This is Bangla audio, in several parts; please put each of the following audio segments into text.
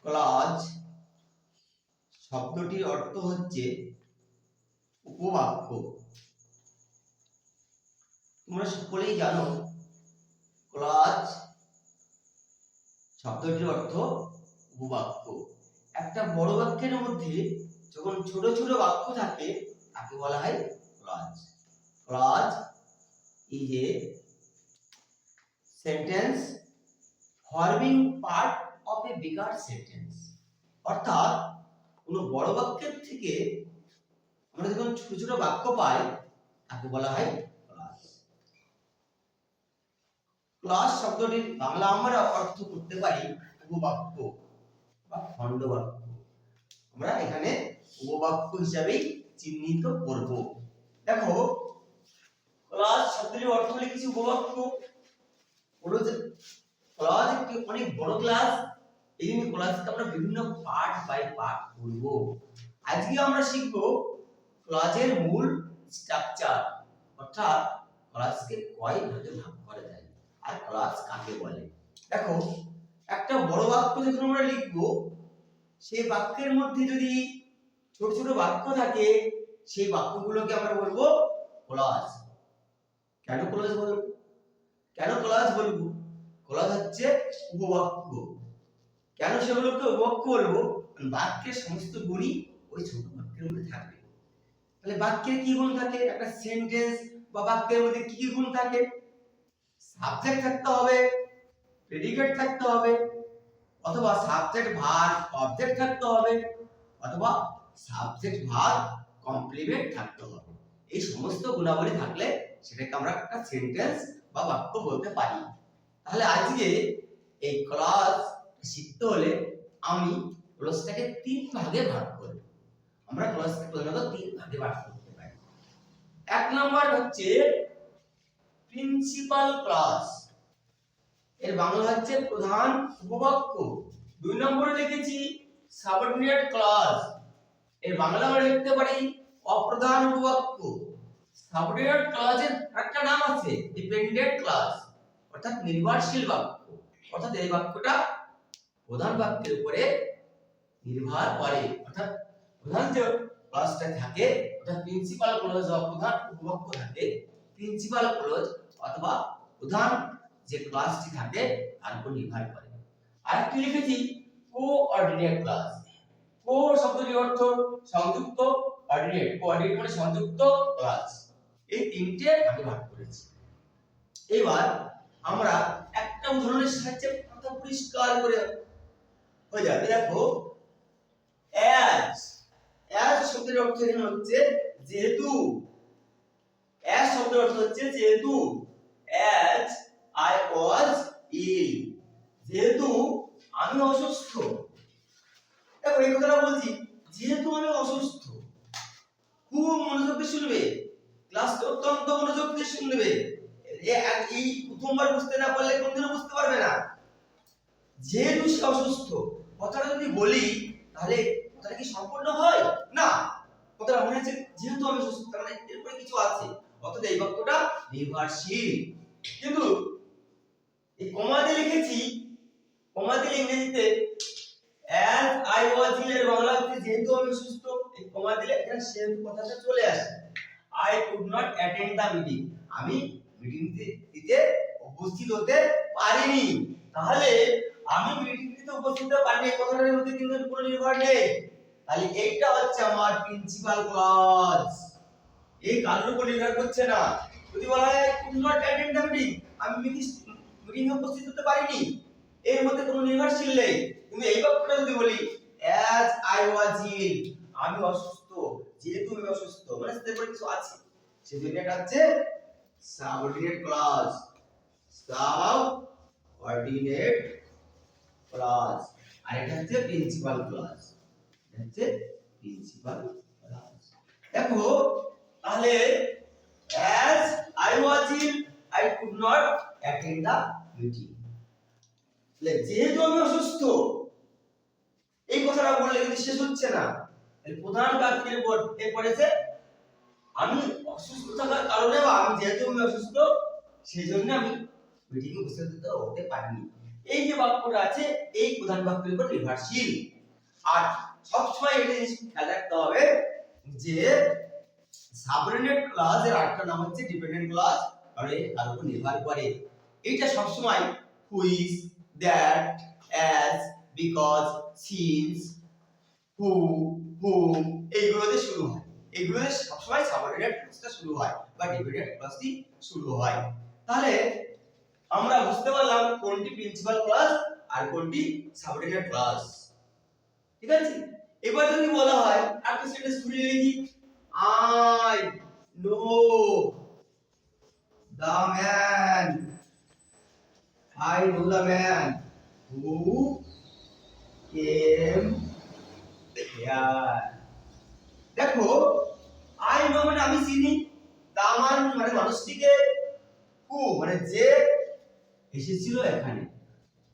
ক্লজ শব্দটির অর্থ হচ্ছে উপবাক্য। তোমরা সকলেই জানো ক্লজ শব্দটির অর্থ উপবাক্য। একটা বড় বাক্যের মধ্যে যখন ছোট ছোট বাক্য থাকে তাকে বলা হয় clause. Clause is a sentence forming part of a bigger sentence. অর্থাৎ কোনো বড় বাক্যের থেকে আমরা যখন ছোট ছোট বাক্য পাই তাকে বলা হয় ক্লজ। ক্লজ শব্দটির বাংলা আমরা অর্থ করতে পারি উপবাক্য বা খণ্ডবাক্য। আমরা এখানে উপবাক্য হিসাবেই চিহ্নিত করব। দেখো ক্লজ শব্দটির অর্থ লিখেছি উপবাক্য। ক্লজ একটি অনেক বড় ক্লাস, এই জন্য ক্লজকে আমরা বিভিন্ন পার্ট বাই পার্ট করব। আজকে আমরা শিখব ক্লজের মূল স্ট্রাকচার, অর্থাৎ ক্লজকে কয় ভাগে ভাগ করা যায় আর ক্লজ কাকে বলে। দেখো একটা বড় বাক্য যখন আমরা লিখব সেই বাক্যের মধ্যে যদি ছোট ছোট বাক্য থাকে সেই বাক্যগুলোকে আমরা বলবো ক্লজ। কেন ক্লজ বলবো? কেন ক্লজ বলবো? ক্লজ হচ্ছে উপবাক্য। কেন সেগুলোকে উপবাক্য বলবো? বাক্যের সমস্ত গুণই ওই ছোট বাক্যের মধ্যে থাকবে। তাহলে বাক্যের কি গুণ থাকে? একটা সেন্টেন্স বা বাক্যের মধ্যে কি কি গুণ থাকে? সাবজেক্ট থাকতে হবে, প্রেডিকেট থাকতে হবে, অথবা সাবজেক্ট ভার্ব অবজেক্ট থাকতে হবে, অথবা সাবজেক্ট ভার্ব কমপ্লিমেন্ট থাকতে হবে। এই সমস্ত গুণাবলী থাকলে সেটাকে আমরা একটা সেন্টেন্স বা বাক্য বলতে পারি। তাহলে আজকে এই ক্লজ শিখতে হলে আমি ক্লজটাকে তিন ভাগে ভাগ করব। আমরা ক্লজকে প্রধানত তিন ভাগে ভাগ করতে পারি। এক নাম্বার হচ্ছে প্রিন্সিপাল ক্লজ, এর বাংলা হচ্ছে প্রধান উপবাক্য। দুই নম্বরে লিখেছি সাবঅর্ডিনেট ক্লজ, এর বাংলা আমরা লিখতে পারি অপ্রধান উপবাক্য। সাবঅর্ডিনেট ক্লজের একটা নাম আছে ডিপেন্ডেন্ট ক্লজ, অর্থাৎ নির্ভরশীল বাক্য। অর্থাৎ এই বাক্যটা প্রধান বাক্যের উপরে নির্ভর করে। অর্থাৎ প্রধান যে ক্লজটা থাকে, অর্থাৎ প্রিন্সিপাল ক্লজ বা প্রধান উপবাক্য থাকে, প্রিন্সিপাল ক্লজ অথবা প্রধান যে ক্লজটি থাকে তার উপর নির্ভর করে। আরেকটি লিখেছি কোঅর্ডিনেট ক্লজ। কো শব্দটির অর্থ সংযুক্ত, অর্ডিনেট কোঅর্ডিনেট মানে সংযুক্ত ক্লজ। এই তিনটে ভাগে ভাগ করেছি। এবার আমরা একটা উদাহরণের সাহায্যে কথা পরিষ্কার করে হয়ে যাবে। দেখো অ্যাজ শব্দের অর্থ এখানে হচ্ছে যেহেতু। অ্যাজ শব্দের অর্থ হচ্ছে যেহেতু। অ্যাজ আই ওয়াজ ইল, যেহেতু আমি অসুস্থ। দেখো এই কথাটা বলছি যেহেতু আমি অসুস্থ। খুব মনোযোগ দিয়ে শুনবে, ক্লাসটা অত্যন্ত মনোযোগ দিয়ে শুনবে। এই প্রথমবার বুঝতে না পারলে কোনদিনও বুঝতে পারবে না। যেহেতু সে অসুস্থ কথাটা যদি বলি তাহলে কথাটা কি সম্পূর্ণ হয় না। কথাটা মনে হচ্ছে যেহেতু আমি অসুস্থ তার মানে এরপরে কিছু আছে, অর্থাৎ এই বাক্যটা নির্ভরশীল। কিন্তু এই কমা দিয়ে লিখেছি, কমা দিয়ে ইংরেজিতে as I was ill এর বাংলা হচ্ছে যেহেতু আমি অসুস্থ। এই কমা দিলে এখানে সেহেতু কথাটা চলে আসে। I could not attend the meeting, আমি মিটিং দিতে উপস্থিত হতে পারিনি। তাহলে আমি মিটিং দিতে উপস্থিত হতে পারিনি এই কথাটার মধ্যে কিন্তু কোনো নির্ভর নেই। তাহলে এইটা হচ্ছে আমার প্রিন্সিপাল ক্লজ, এই কারোর উপর নির্ভর করছে না। যদি বলা হয় I could not attend the meeting, আমি মিটিং এ উপস্থিত হতে পারিনি, এর মধ্যে কোনো নির্ভরশীল নেই। কিন্তু এই বাক্যটা যদি বলি as I was ill, আমি অসুস্থ, যেহেতু আমি অসুস্থ, মানে সেটার কিছু আছে, সেজন্য এটা হচ্ছে সাবঅর্ডিনেট ক্লজ। Subordinate clause. আর এটা হচ্ছে প্রিন্সিপাল ক্লজ। এটা হচ্ছে প্রিন্সিপাল ক্লজ। দেখো তাহলে as I was ill, I could not attend the meeting, যেহেতু আমি অসুস্থ এই কথাটা বললে কিন্তু শেষ হচ্ছে না। প্রধান বাক্যের পড়েছে আমি অসুস্থ থাকার কারণে বা আমি যেহেতু আমি অসুস্থ সেই জন্য আমি মিটিং এ উপস্থিত হতে পারিনি। এই যে বাক্যটা আছে এই প্রধান বাক্যের উপর নির্ভরশীল। আর সবসময় একটা জিনিস খেয়াল রাখতে হবে যে সাবঅর্ডিনেট ক্লজ এর আরেকটা নাম হচ্ছে ডিপেন্ডেন্ট ক্লজ, মানে তার উপর নির্ভর করে। এটা সবসময় which, that, as, because, since, who, whom এইগুলোতে শুরু হয়। এগুলোতে সবসময় সাবঅর্ডিনেট ক্লজটা শুরু হয় বা ডিপেন্ডেন্ট ক্লজটি শুরু হয়। তাহলে আমরা বুঝতে পারলাম কোনটি প্রিন্সিপাল ক্লজ আর কোনটি সাবঅর্ডিনেট ক্লজ। ঠিক আছে, এবার যদি বলা হয় একটা সেন্টেন্স খুলে লিখি, I know the man, I know the man who came here. দেখো I know মানে আমি চিনি, the man মানে মানুষটিকে, who মানে যে এসেছিল এখানে,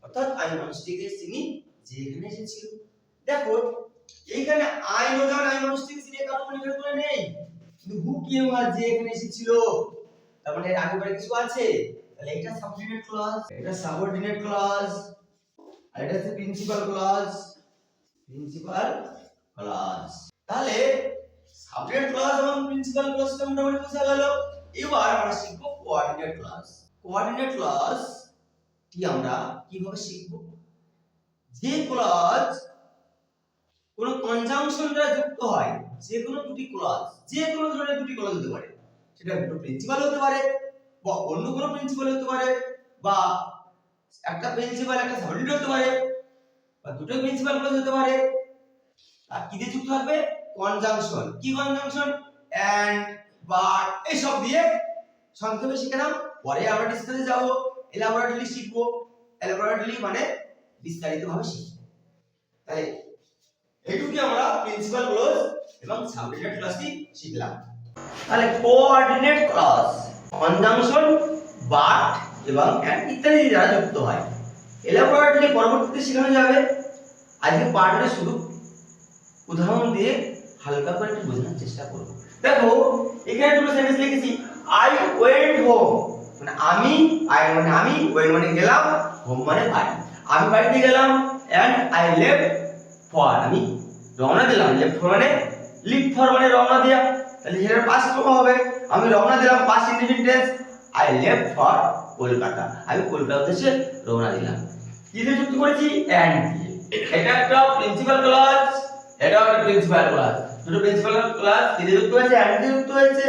অর্থাৎ আমি মানুষটিকে চিনি যে এখানে এসেছিল। দেখো এইখানে I know the man আমি মানুষটিকে চিনি কারণ নির্ভর করে নেই, কিন্তু who came here যে এখানে এসেছিল তার মানে এর আগে পরে কিছু আছে, তাহলে এটা সাবঅর্ডিনেট ক্লজ, এটা সাবঅর্ডিনেট ক্লজ, আর এটা হচ্ছে প্রিন্সিপাল ক্লজ, প্রিন্সিপাল ক্লজ। তাহলে সাবঅর্ডিনেট ক্লজ এবং প্রিন্সিপাল ক্লজটা মোটামুটি বোঝা গেল। এবার আমরা শিখব কোঅর্ডিনেট ক্লজ। কোঅর্ডিনেট ক্লজ কি আমরা কিভাবে শিখব? যে ক্লজ কোন কনজাংশন দ্বারা যুক্ত হয়, যে কোনো দুটি ক্লজ, যে কোনো ধরনের দুটি ক্লজ হতে পারে, সেটা দুটো প্রিন্সিপাল হতে পারে বা অন্য কোনো প্রিন্সিপাল হতে পারে, বা একটা প্রিন্সিপাল একটা সাবঅর্ডিনেট হতে পারে, বা দুটো প্রিন্সিপাল ক্লজ হতে পারে। আর কি দিয়ে যুক্ত থাকবে? কনজাংশন। কি কনজাংশন? এন্ড, বাট এইসব দিয়ে সংক্ষেপে শিখলাম। পরে আমরা ডিসকাসে যাব, এলাবোরেটলি শিখবো। এলাবোরেটলি মানে বিস্তারিতভাবে শিখব। তাই এইটুকু আমরা প্রিন্সিপাল ক্লজ এবং সাবঅর্ডিনেট ক্লজটি শিখলাম। তাহলে কোঅর্ডিনেট ক্লজ কনজাংশন, বাট এবং এন্ড ইত্যাদি দ্বারা যুক্ত হয়। এলাবোরেটলি পরবর্তীতে শেখানো যাবে। আজকে পার্টে শুধু উদাহরণ দিয়ে হালকা করে একটু বোঝানোর চেষ্টা করব। দেখো এখানে দুটো সেন্টেন্স লিখেছি, আই ওয়েন্ট হোম মানে আমি, আই মানে আমি, ওয়েন্ট মানে গেলাম, হোম মানে বাড়ি। আমি বাড়িতে গেলাম, এন্ড আই লেফট ফর আমি রওনা দিলাম, লেফট ফর মানে লিভ ফর মানে রওনা দেয়া, তাহলে এর পাস্ট ফর্ম হবে। আমি রওনা দিলাম, past indefinite tense, I left for Kolkata, আমি কলকাতা উদ্দেশ্যে রওনা দিলাম। কি দিয়ে যুক্ত করেছি? এন্ড দিয়ে। এটা একটা প্রিন্সিপাল ক্লজ, এটা একটা প্রিন্সিপাল ক্লজ, দুটো প্রিন্সিপাল ক্লজ কি দিয়ে যুক্ত হয়েছে? এন্ড দিয়ে যুক্ত হয়েছে,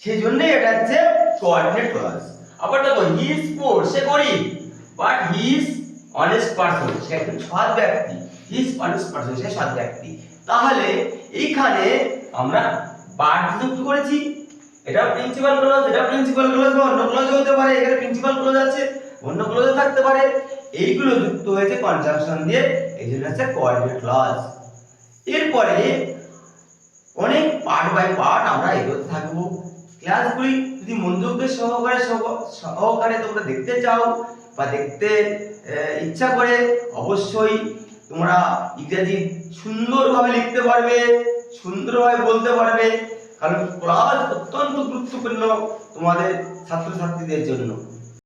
সেই জন্যই এটা হচ্ছে কোঅর্ডিনেট ক্লজ। আবার দেখো হি ইজ পুয়ার সে গরিব, but he is honest person সে একজন সৎ ব্যক্তি, হি ইজ অনেস্ট পারসন সে সৎ ব্যক্তি। তাহলে এইখানে আমরা বাট যুক্ত করেছি, এটা প্রিন্সিপাল ক্লজ, এটা প্রিন্সিপাল ক্লজ বা অন্য ক্লজ হতে পারে, এখানে প্রিন্সিপাল ক্লজ আছে অন্য ক্লজও থাকতে পারে, এইগুলো যুক্ত হয়েছে কনজাংশন দিয়ে, এইজন্য হচ্ছে কোঅর্ডিনেট ক্লজ। এরপরে অনেক পার্ট বাই পার্ট আমরা এগোতে থাকবো। ক্লাসগুলি যদি মনোযোগ দিয়ে সহকারে তোমরা দেখতে চাও বা দেখতে ইচ্ছা করে, অবশ্যই তোমরা ইংরেজি সুন্দরভাবে লিখতে পারবে, সুন্দরভাবে বলতে পারবে, কারণ ক্লাস অত্যন্ত গুরুত্বপূর্ণ তোমাদের ছাত্রছাত্রীদের জন্য।